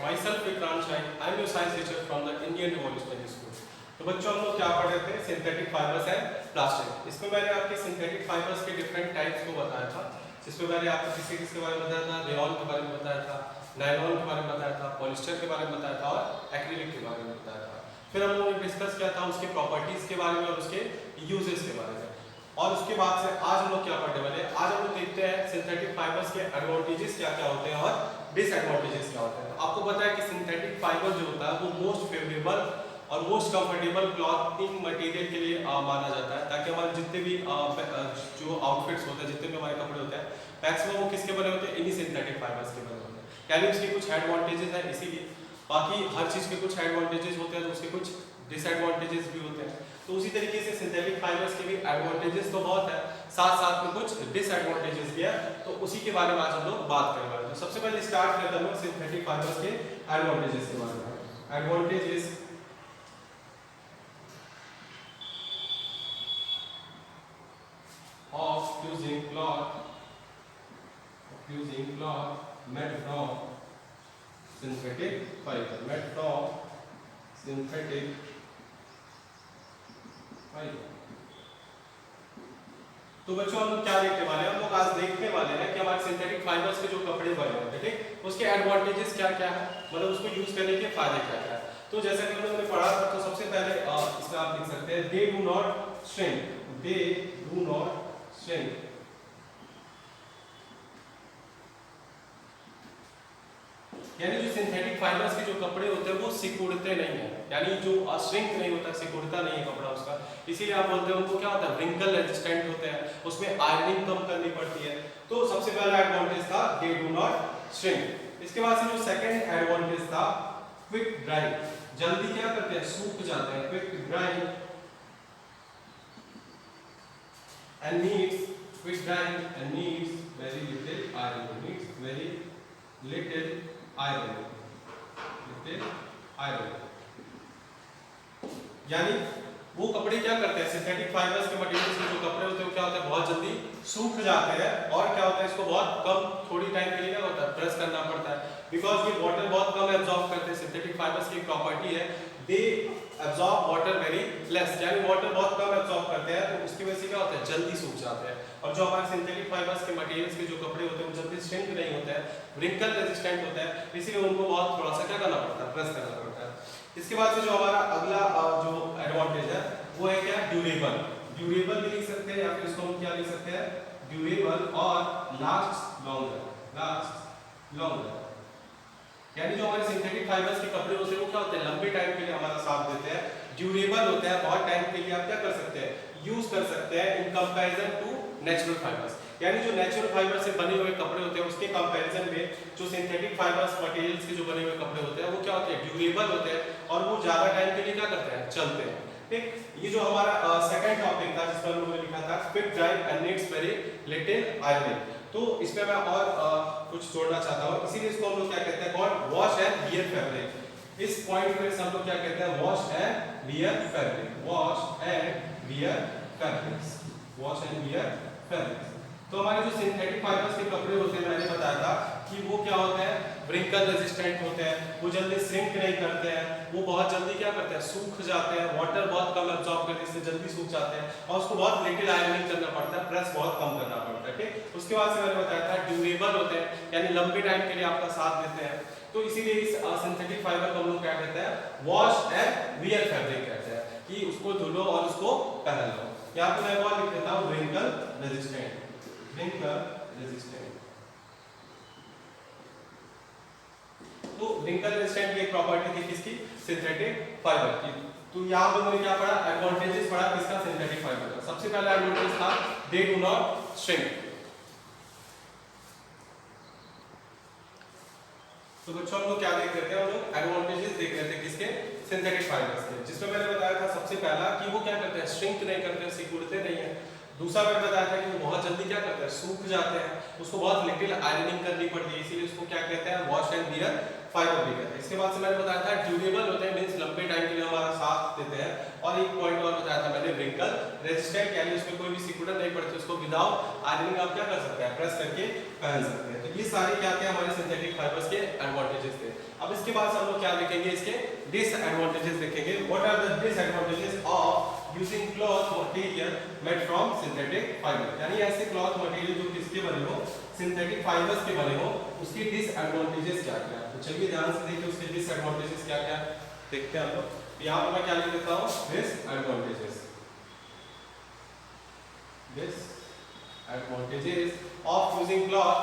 Myself Vikrant Shai, I am your science teacher from the Indian Revolutionary School. तो बच्चों हम लोग क्या पढ़ रहे थे सिंथेटिक फाइबर्स एंड प्लास्टिक। इसमें मैंने आपके सिंथेटिक फाइबर्स के डिफरेंट टाइप्स को बताया था, जिसमें मैंने आपको किसके बारे में बताया था, रेयॉन के बारे में बताया था, नायलॉन के बारे में बताया था, पॉलिस्टर के बारे में बताया था और एक्रिलिक के बारे में बताया था। फिर हम लोगों ने डिस्कस किया था उसके प्रॉपर्टीज के बारे में और उसके यूजेस के बारे में। और उसके बाद से आज हम लोग क्या पढ़ने वाले हैं, आज हम लोग देखते हैं सिंथेटिक फाइबर्स के एडवांटेजेस क्या क्या होते हैं और डिसएडवांटेजेस क्या होते हैं। तो आपको पता है कि सिंथेटिक फाइबर जो होता है वो मोस्ट फेवरेबल और मोस्ट कंफर्टेबल क्लॉथिंग मटेरियल के लिए माना जाता है, ताकि हमारे जितने भी जो आउटफिट्स होते हैं, जितने भी हमारे कपड़े होते हैं, मैक्सिमम वो किसके बने होते हैं, इन्हीं सिंथेटिक फाइबर्स के बने होते हैं। यानी उसके कुछ एडवांटेजेस हैं, इसीलिए बाकी हर चीज़ के कुछ एडवांटेजेस होते हैं तो उसके कुछ डिसएडवांटेजेस भी होते हैं। तो उसी तरीके से सिंथेटिक फाइबर्स के भी एडवांटेजेस तो बहुत है, साथ साथ में कुछ डिसएडवांटेजेस भी है, तो उसी के बारे में आज हम लोग बात करने वाले हैं। तो सबसे पहले स्टार्ट करते हैं सिंथेटिक फाइबर्स के एडवांटेजेस के बारे में। Advantages of using cloth made from synthetic fiber, तो बच्चों हम लोग क्या देखने वाले हैं, हम लोग आज देखने वाले हैं कि हमारे सिंथेटिक फाइबर्स के जो कपड़े बने होते हैं, ठीक, उसके एडवांटेजेस क्या क्या है, मतलब उसको यूज करने के फायदे क्या क्या है। तो जैसा कि हम लोगों ने पढ़ा था, तो सबसे पहले इसमें आप लिख सकते हैं दे डू नॉट shrink, यानी जो सिंथेटिक फाइबर्स के जो कपड़े होते हैं वो सिकुड़ते नहीं है, यानी जो श्रिंक नहीं होता, सिकुड़ता नहीं है कपड़ा उसका, इसीलिए आप बोलते हैं उनको क्या होता है, व्रिंकल रेजिस्टेंट होते हैं, उसमें आयरनिंग कम करनी पड़ती है। तो सबसे पहला एडवांटेज था दे डू नॉट श्रिंक। इसके बाद से जो सेकंड एडवांटेज था क्विक ड्राइंग, जल्दी क्या करते हैं, सूख जाते हैं, quick drawing and needs very little iron, यानी वो कपड़े क्या करते हैं, सिंथेटिक फाइबर्स के मटेरियल्स के जो कपड़े होते हैं वो क्या होता है, बहुत जल्दी सूख जाते हैं, और क्या होता है, इसको बहुत कम थोड़ी टाइम के लिए क्या होता है, प्रेस करना पड़ता है, बिकॉज ये वाटर बहुत कम एब्जॉर्ब करते हैं। सिंथेटिक फाइबर्स की एक प्रॉपर्टी है, they absorb water very less, यानी वाटर बहुत कम एब्जॉर्ब करते हैं, तो उसकी वजह से क्या होता है, जल्दी सूख जाते हैं। और जो हमारे सिंथेटिक फाइबर्स के मटेरियल्स के जो कपड़े होते हैं वो जल्दी श्रिंक नहीं होते हैं, व्रिंकल रेजिस्टेंट होते हैं, इसीलिए उनको बहुत थोड़ा सा क्या करना पड़ता है, प्रेस करना पड़ता है। इसके बाद से जो हमारा अगला जो एडवांटेज है वो है क्या, ड्यूरेबल भी लिख सकते हैं, या फिर इसको हम क्या लिख सकते हैं, ड्यूरेबल और लास्ट लॉन्गर, यानी जो हमारे सिंथेटिक फाइबर्स के कपड़े होते हैं वो क्या होते हैं, लंबे टाइम के लिए हमारा साथ देते हैं, ड्यूरेबल होते हैं, बहुत टाइम के लिए आप क्या कर सकते हैं, यूज कर सकते हैं, in comparison to natural fibres. यानी जो नेचुरल फाइबर से बने हुए कपड़े होते हैं उसके कंपैरिजन में जो सिंथेटिक फाइबर्स मटेरियल्स के जो बने हुए कपड़े होते हैं वो क्या होते हैं, ड्यूरेबल होते हैं, और वो ज्यादा टाइम के लिए क्या करते हैं, चलते हैं। ठीक, ये जो हमारा सेकंड टॉपिक था जिसमें हम लोगों ने लिखा था quick drawing and needs very little ironing, तो इसमें मैं और कुछ जोड़ना चाहता हूँ, इसीलिए इसको हम लोग क्या कहते हैं, कौन, वॉश एंड वियर फैब्रिक। इस पॉइंट पे हम लोग क्या कहते हैं, वॉश एंड वियर फैब्रिक्स। तो हमारे जो सिंथेटिक फाइबर्स के कपड़े होते हैं, मैंने बताया था कि वो क्या होते हैं, व्रिंकल रेजिस्टेंट होते हैं, वो जल्दी श्रिंक नहीं करते हैं, वो बहुत जल्दी क्या करते हैं, सूख जाते हैं, वाटर बहुत कम एब्जॉर्ब करने से जल्दी सूख जाते हैं, और उसको बहुत लिटिल आयरनिंग करना पड़ता है, प्रेस बहुत कम करना पड़ता है। ठीक, उसके बाद से मैंने बताया था ड्यूरेबल होते हैं, यानी लंबे टाइम के लिए आपका साथ देते हैं, तो इसीलिए इस सिंथेटिक फाइबर को हम लोग क्या कहते हैं, वॉश एंड वियर फैब्रिक कहते हैं, कि उसको धुलो और उसको पहन लो। यहाँ पे मैं और लिख देता हूँ व्रिंकल रेजिस्टेंट। तो व्रिंकल रेजिस्टेंट की एक प्रॉपर्टी थी किसकी, सिंथेटिक फाइबर की। तो यहाँ पे हमने क्या पढ़ा, एडवांटेजेस पढ़ा किसका, सिंथेटिक फाइबर का। सबसे पहला एडवांटेज था दे डू नॉट श्रिंक। तो बच्चों हम लोग क्या देख रहे थे, हम लोग एडवांटेजेस देख रहे थे किसके, सिंथेटिक फाइबर्स के, जिसमें मैंने बताया था सबसे पहला कि वो क्या करते हैं, श्रिंक नहीं करते हैं, सिकुड़ते नहीं है। दूसरा मैंने बताया था कि वो बहुत जल्दी क्या करते हैं, सूख जाते हैं, उसको बहुत लिटिल आयरनिंग करनी पड़ती है, इसीलिए उसको क्या कहते हैं, वॉश एंड वियर फाइबर भी कहते हैं। इसके बाद से मैंने बताया था ड्यूरेबल होते हैं, मींस लंबे टाइम के लिए हमारा साथ देते हैं, और एक पॉइंट और बताया था मैंने, व्रिंकल रेजिस्टेंट, यानी उसमें कोई भी सिकुड़न नहीं पड़ती, उसको विदाउट आयरनिंग आप क्या कर सकते हैं, प्रेस करके पहन सकते हैं। तो ये सारे क्या थे हमारे सिंथेटिक फाइबर्स के एडवांटेजेस थे। अब इसके बाद हम लोग क्या देखेंगे, इसके डिसएडवांटेजेस देखेंगे। What are the disadvantages of using cloth material made from synthetic fibre, यानी ऐसे क्लॉथ मटेरियल जो किसके बने हो, सिंथेटिक फाइबर्स के बने हो, उसके डिसएडवांटेजेस क्या क्या है। तो चलिए ध्यान से देखिए उसके डिसएडवांटेजेस क्या क्या देखते हैं हम लोग। यहाँ पर मैं क्या लिख देता हूँ, disadvantages, disadvantages of using cloth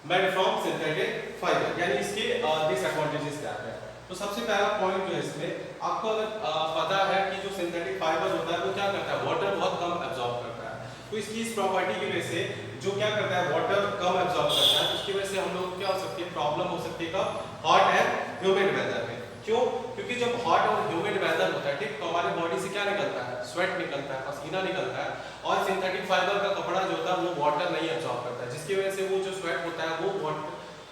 made from synthetic fibre, यानी इसके डिसएडवांटेजेस क्या है। तो सबसे पहला पॉइंट जो है इसमें आपको अगर पता है कि जो सिंथेटिक फाइबर होता है वो क्या करता है, वाटर बहुत कम एब्जॉर्ब करता है। तो इसकी इस प्रॉपर्टी की वजह से जो क्या करता है, वाटर कम एब्जॉर्ब करता है, उसकी वजह से हम लोग क्या हो सकती है, प्रॉब्लम हो सकती है कब, हॉट एंड ह्यूमिड वेदर में। क्यों? क्योंकि जब हॉट और ह्यूमिड वेदर होता है, ठीक, तो हमारे बॉडी से क्या निकलता है, स्वेट निकलता है, पसीना निकलता है, और सिंथेटिक फाइबर का कपड़ा जो होता है वो वाटर नहीं एब्जॉर्ब करता है, जिसकी वजह से वो जो स्वेट होता है वो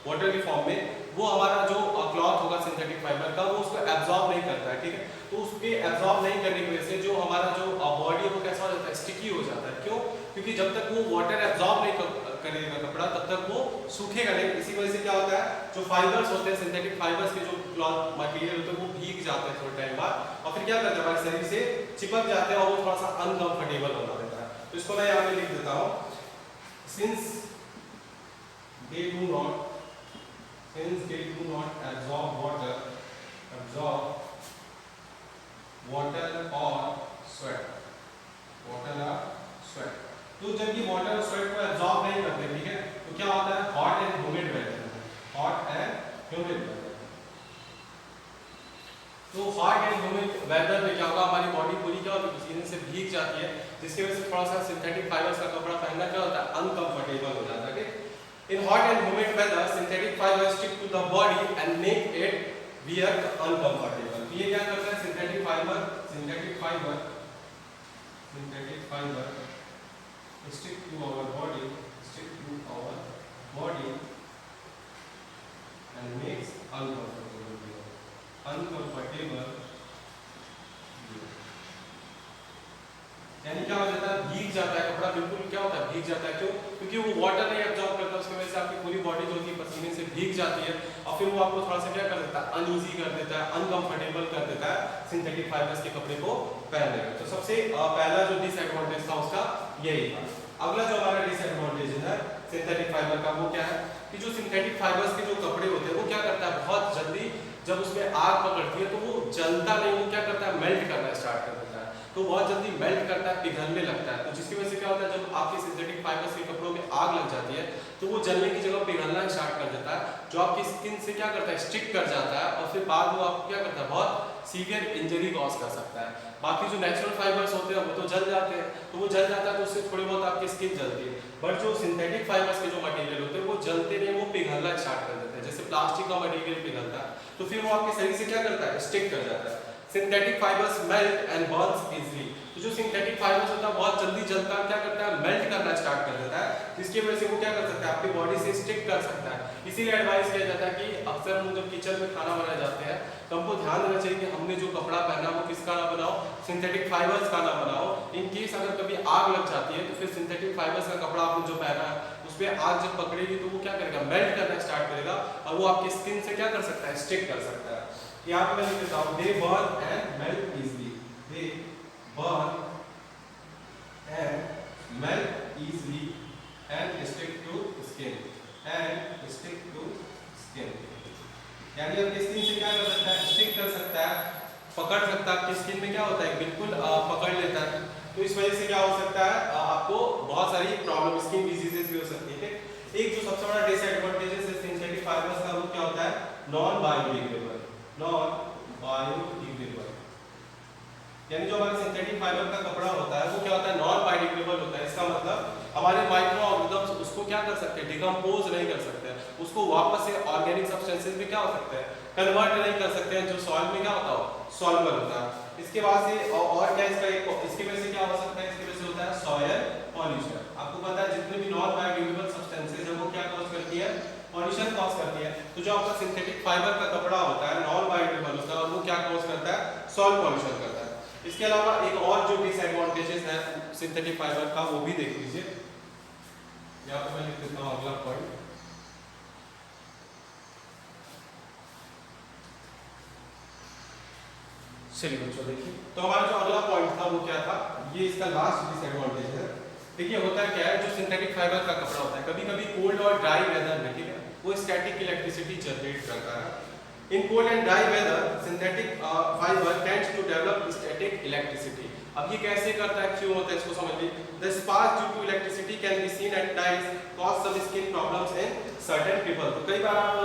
वाटर के फॉर्म में वो हमारा जो क्लॉथ होगा सिंथेटिक फाइबर का वो उसको एब्जॉर्ब नहीं करता है, ठीक है। तो उसके एब्जॉर्ब नहीं करने की वजह से जो हमारा जो बॉडी है वो कैसा हो जाता है, स्टिकी हो जाता है। क्यों? क्योंकि जब तक वो वाटर एब्जॉर्ब नहीं करेगा कपड़ा तब तक वो सूखेगा नहीं। इसी वजह से क्या होता है, जो फाइबर्स होते हैं सिंथेटिक फाइबर्स के जो क्लॉथ मटेरियल होते हैं वो भीग जाते हैं थोड़े टाइम बाद, और फिर क्या करते हैं, हमारे शरीर से चिपक जाते हैं और वो थोड़ा सा अनकंफर्टेबल बना देता है। तो इसको मैं यहाँ पे लिख देता हूँ, since they do not absorb water or sweat, तो जब ये वाटर और स्वेट को एब्जॉर्ब नहीं करते, ठीक है, तो क्या होता है, हॉट एंड ह्यूमिड वेदर। तो हॉट एंड ह्यूमिड वेदर में क्या होगा, हमारी बॉडी पूरी क्या होती है, पसीने से भीग जाती है, जिसकी वजह से थोड़ा सा सिंथेटिक फाइबर्स का कपड़ा पहनना क्या होता है, अनकंफर्टेबल हो जाता है। In hot and humid weather, synthetic fibers stick to the body and make it wear uncomfortable. तो ये क्या करता है, synthetic fibre stick to our body and makes uncomfortable. यानी क्या हो जाता है, भीग जाता है कपड़ा, बिल्कुल क्या होता है, भीग जाता है। क्यों? क्योंकि वो वाटर नहीं एब्जॉर्ब करता, उसकी वजह से आपकी पूरी बॉडी जो होती है पसीने से भीग जाती है, और फिर वो आपको थोड़ा सा क्या कर देता है, अनईजी कर देता है, अनकंफर्टेबल कर देता है सिंथेटिक फाइबर्स के कपड़े को पहनने में। तो सबसे पहला जो डिसएडवांटेज था उसका यही था। अगला जो हमारा डिसएडवांटेज है सिंथेटिक फाइबर का वो क्या है, कि जो सिंथेटिक फाइबर्स के जो कपड़े होते हैं वो क्या करता है, बहुत जल्दी जब उसमें आग पकड़ती है तो वो जलता नहीं, वो क्या करता है, मेल्ट करना स्टार्ट कर देता है। तो बहुत जल्दी मेल्ट करता है, पिघलने लगता है। तो जिसकी वजह से क्या होता है, जब आपके सिंथेटिक फाइबर्स के कपड़ों में आग लग जाती है तो वो जलने की जगह पिघलना स्टार्ट कर देता है, जो आपकी स्किन से क्या करता है, स्टिक कर जाता है, और फिर बाद में आपको क्या करता है, बहुत सीवियर इंजरी कॉज कर सकता है। बाकी जो नेचुरल फाइबर्स होते हैं वो तो जल जाते हैं, तो वो जल जाता है तो उससे थोड़ी बहुत आपकी स्किन जलती है, बट जो सिंथेटिक फाइबर्स के जो मटेरियल होते हैं वो जलते नहीं, वो पिघलना स्टार्ट कर देते हैं। जैसे प्लास्टिक का मटेरियल पिघलता है तो फिर वो आपके शरीर से क्या करता है, स्टिक कर जाता है। Synthetic fibres melt and Burns easily, तो जो सिंथेटिक फाइबर्स होता है बहुत जल्दी जलता है, क्या करता है, मेल्ट करना स्टार्ट कर देता है, जिसकी वजह से वो क्या कर सकता है, आपकी बॉडी से स्टिक कर सकता है। इसीलिए एडवाइस किया जाता है कि अक्सर हम जब किचन में खाना बनाए जाते हैं तो हमको ध्यान देना चाहिए कि हमने जो कपड़ा पहना वो किसका ना बनाओ, सिंथेटिक फाइबर्स का ना बनाओ। इन केस अगर कभी आग लग जाती है तो फिर सिंथेटिक फाइबर्स का कपड़ा आपने जो पहना है उस पर आग जब पकड़ेगी तो वो क्या करेगा, मेल्ट करना स्टार्ट करेगा, और वो आपकी स्किन से क्या कर सकता है, स्टिक कर सकता है। यहाँ पे मैं लिख देता हूँ, दे burn and melt easily, they burn and melt easily and stick to skin, यानी आपकी स्किन से क्या कर सकता है, स्टिक कर सकता है, पकड़ सकता है। आपकी स्किन में क्या होता है, बिल्कुल पकड़ लेता है। तो इस वजह से क्या हो सकता है, आपको बहुत सारी प्रॉब्लम, स्किन डिजीजेस भी हो सकती है। एक जो सबसे बड़ा डिसएडवांटेज है सिंथेटिक फाइबर्स का वो क्या होता है, नॉन बायोडिग्रेडेबल, यानी जो हमारे सिंथेटिक फाइबर का कपड़ा होता है वो क्या होता है, नॉन बायोडिग्रेडेबल होता है। इसका मतलब हमारे माइक्रो ऑर्गेनिजम्स उसको क्या कर सकते हैं, डिकम्पोज नहीं कर सकते, उसको वापस से ऑर्गेनिक सब्सटेंसेस में क्या हो सकते हैं, कन्वर्ट नहीं कर सकते हैं, जो सॉइल में क्या होता है, सॉल्युबल होता है। इसके बाद से और क्या इसका एक, इसकी वजह से क्या हो सकता है, इसकी वजह से होता है सॉइल पॉल्यूशन। आपको पता है जितने भी नॉन बायोडिग्रेडेबल सब्सटेंसेस है वो क्या कॉज करती है, पॉल्यूशन कॉज करती है। तो जो आपका सिंथेटिक फाइबर का कपड़ा होता है नॉन बायोडिग्रेडेबल होता है और वो क्या कॉज करता है, सॉइल पॉल्यूशन करता है। इसके अलावा एक और जो डिसएडवांटेजेस है सिंथेटिक फाइबर का वो भी देख लीजिए। यहाँ पे मैं लिख देता हूँ अगला पॉइंट, चलिए बच्चों देखिए, तो हमारा जो अगला पॉइंट था वो क्या था, ये इसका लास्ट डिसएडवांटेज है। देखिए होता है क्या है, जो सिंथेटिक फाइबर का कपड़ा होता है कभी कभी कोल्ड और ड्राई वेदर में, ठीक है, वो स्टैटिक इलेक्ट्रिसिटी जनरेट करता है। In cold and dry weather synthetic fibre tends to develop static electricity. अब ये कैसे करता है, क्यों होता है, इसको समझिए। The spark due to electricity can be seen at times cause some skin problems in certain people. तो कई बार आप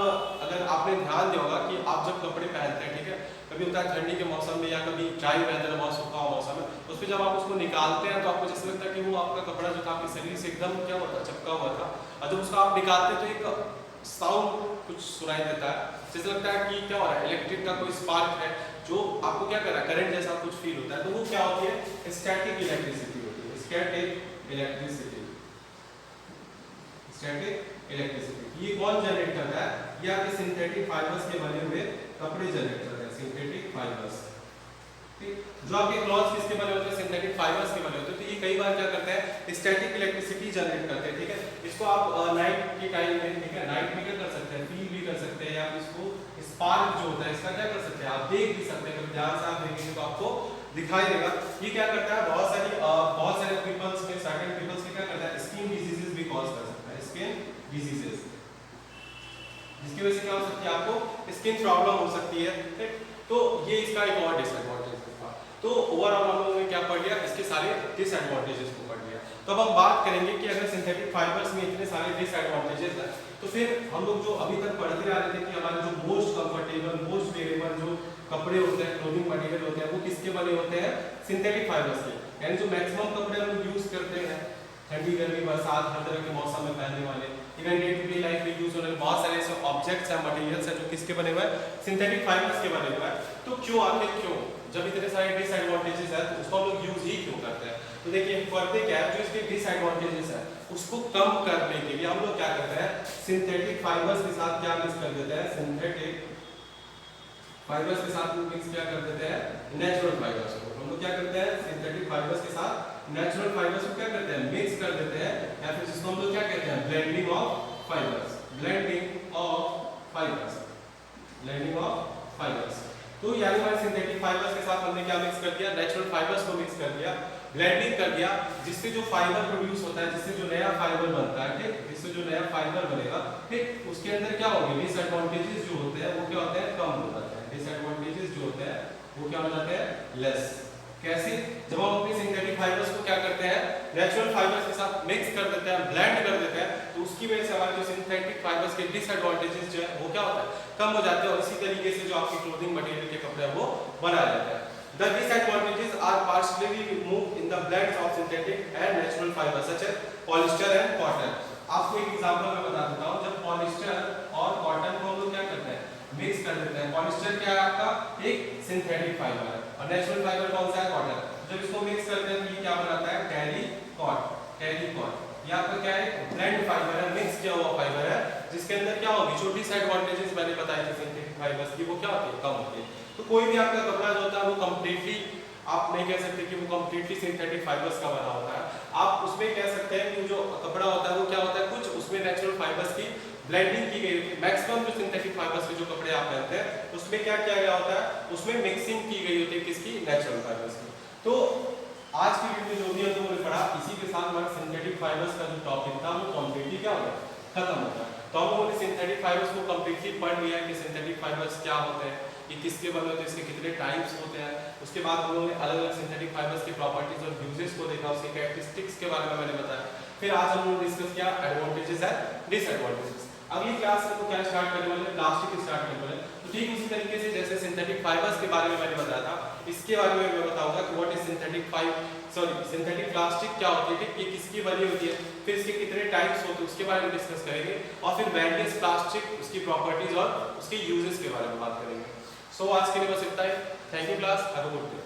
अगर आपने ध्यान दिया होगा कि आप जब कपड़े पहनते हैं, ठीक है, कभी होता है ठंडी के मौसम में या कभी ड्राई वेदर बहुत सूखा हुआ मौसम है, उस पर जब आप उसको निकालते हैं तो आपको जैसे लगता है कि वो आपका कपड़ा जो था आपके शरीर से एकदम क्या होता है, चिपका हुआ था, और जब उसको आप निकालते हैं तो एक साउंड कुछ सुनाई देता है, जैसे लगता है कि क्या हो रहा है, इलेक्ट्रिक का कोई स्पार्क है जो आपको क्या कर रहा है, करंट जैसा कुछ फील होता है। तो वो क्या होती है, स्टैटिक इलेक्ट्रिसिटी होती है, स्टैटिक इलेक्ट्रिसिटी, स्टैटिक इलेक्ट्रिसिटी। ये कौन जनरेट करता है, ये आपके सिंथेटिक फाइबर्स के बने हुए कपड़े जनरेट करते हैं, सिंथेटिक फाइबर्स। ठीक, जो आपके क्लॉथ्स किसके बने होते हैं, सिंथेटिक फाइबर्स के बने होते हैं। तो ये कई बार क्या करते हैं, स्टैटिक इलेक्ट्रिसिटी जनरेट करते हैं, ठीक है। इसको आप नाइट के टाइम में, ठीक है, नाइट में क्या कर सकते हैं, फील भी कर सकते हैं, या इसको स्पार्क जो होता है इसका क्या कर सकते हैं, आप देख भी सकते हैं। कभी ध्यान से आप देखेंगे तो आपको दिखाई देगा। ये क्या करता है, बहुत सारे पीपल्स में, सर्टेन पीपल्स में क्या करता है, स्किन डिजीजेस भी कॉज कर सकता है, स्किन डिजीजेस, जिसकी वजह से क्या हो सकती है, आपको स्किन प्रॉब्लम हो सकती है। ठीक, तो ये इसका एक और डिसएडवांटेज था। तो ओवरऑल हम लोगों ने क्या पढ़ लिया, इसके सारे डिसएडवांटेजेस को पढ़ लिया। तो अब हम बात करेंगे कि अगर सिंथेटिक फाइबर्स में इतने सारे डिसएडवांटेजेस हैं, तो फिर हम लोग जो अभी तक पढ़ते आ रहे थे कि हमारे जो मोस्ट कंफर्टेबल, मोस्ट वेरेबल जो कपड़े होते हैं, क्लोथिंग मटेरियल होते हैं, वो किसके बने होते हैं, सिंथेटिक फाइबर्स के। यानी जो मैक्सिमम कपड़े हम यूज करते हैं ठंडी गर्मी बरसात हर तरह के मौसम में पहनने वाले, even day to day life में यूज होने वाले बहुत सारे ऐसे ऑब्जेक्ट्स हैं, मटेरियल्स हैं जो किसके बने हुए हैं, सिंथेटिक फाइबर्स के बने हुए हैं। तो क्यों, आखिर क्यों, जब इतने सारे डिसएडवांटेजेस हैं तो उसको हम लोग यूज ही क्यों करते हैं। तो देखिए करते क्या है, जो इसके डिसएडवांटेजेस है उसको कम करने के लिए हम लोग क्या करते हैं, सिंथेटिक फाइबर्स के साथ क्या मिक्स कर देते हैं, सिंथेटिक फाइबर्स के साथ मिक्स क्या कर देते हैं, नेचुरल फाइबर्स को। हम लोग क्या करते हैं, सिंथेटिक फाइबर्स के साथ नेचुरल फाइबर्स को क्या करते हैं, मिक्स कर देते हैं, या फिर जिसको हम लोग क्या कहते हैं, blending of fibres, blending of fibres, blending of fibres. तो यानी हमारे सिंथेटिक फाइबर्स के साथ हमने क्या मिक्स कर दिया, नेचुरल फाइबर्स को मिक्स कर दिया, ब्लेंडिंग कर दिया, जिससे जो फाइबर प्रोड्यूस होता है, जिससे जो नया फाइबर बनता है, ठीक, जिससे जो नया फाइबर बनेगा, ठीक, उसके अंदर क्या होंगे, डिसएडवांटेजेस जो होते हैं वो क्या होते हैं, कम हो जाते हैं, डिसएडवांटेजेस जो होते हैं वो क्या हो जाते हैं, लेस। कैसे, जब हम अपने सिंथेटिक फाइबर्स को क्या करते हैं, नेचुरल फाइबर्स के साथ मिक्स कर देते हैं, ब्लेंड कर देते हैं, तो उसकी वजह से हमारे जो सिंथेटिक फाइबर्स के डिसएडवांटेजेस जो है वो क्या होता है, कम हो जाते हैं, और इसी तरीके से जो आपके क्लोथिंग मटेरियल के कपड़े हैं वो बनाए जाते हैं। The disadvantages are partially removed in the blends of synthetic and natural fibers such as polyester and cotton. आपको एक एग्जांपल मैं बता देता हूँ, जब पॉलिस्टर और कॉटन को हम लोग क्या करते हैं, मिक्स कर देते हैं। पॉलिस्टर क्या है आपका, एक सिंथेटिक फाइबर है, और नेचुरल फाइबर कौन सा है, कॉटन। जब इसको मिक्स करते हैं तो ये क्या बनाता है, टेरिकॉट, टेरिकॉट। ये आपका क्या है, ब्लेंड फाइबर है, मिक्स किया हुआ फाइबर है, जिसके अंदर क्या होगी, जो डिसएडवांटेजेस मैंने बताए थे सिंथेटिक फाइबर्स की, वो क्या होती है, कम होती है। तो कोई भी आपका कपड़ा जो होता है वो कंप्लीटली, आप नहीं कह सकते कि वो कंप्लीटली सिंथेटिक फाइबर्स का बना होता है। आप उसमें कह सकते हैं कि जो कपड़ा होता है वो क्या होता है, कुछ उसमें नेचुरल फाइबर्स की ब्लेंडिंग की गई होती है। मैक्सिमम जो सिंथेटिक फाइबर्स के जो कपड़े आप पहनते हैं उसमें क्या किया गया होता है, उसमें मिक्सिंग की गई होती है, किसकी, नेचुरल फाइबर्स की। तो आज की वीडियो जो भी हम लोगों ने पढ़ा, इसी के साथ हमारा सिंथेटिक फाइबर्स का जो टॉपिक था वो कंप्लीटली क्या हो गया, खत्म हो गया। तो हम लोगों ने सिंथेटिक फाइबर्स को कंप्लीटली पढ़ लिया कि सिंथेटिक फाइबर्स क्या होते हैं, ये किसके बने होते हैं, इसके कितने टाइप्स होते हैं। उसके बाद हम लोगों ने अलग अलग सिंथेटिक फाइबर्स की प्रॉपर्टीज और यूजेस को देखा, उसके कैरेक्टरिस्टिक्स के बारे में मैंने बताया। फिर आज हम लोगों ने डिस्कस किया एडवांटेजेस एंड डिसएडवांटेजेस। अगली क्लास में तो क्या स्टार्ट करने वाले हैं, प्लास्टिक स्टार्ट करने वाले हैं। तो ठीक उसी तरीके से जैसे सिंथेटिक फाइबर्स के बारे में मैंने बताया था, इसके बारे में मैं बताऊंगा कि व्हाट इज सिंथेटिक प्लास्टिक क्या होती है, ये किसकी बनी होती है, फिर इसके कितने टाइप्स होते हैं उसके बारे में डिस्कस करेंगे, और फिर वेरियस प्लास्टिक, उसकी प्रॉपर्टीज और उसके यूजेस के बारे में बात करेंगे। सो आज के लिए बस इतना ही। Thank you class, have a good day.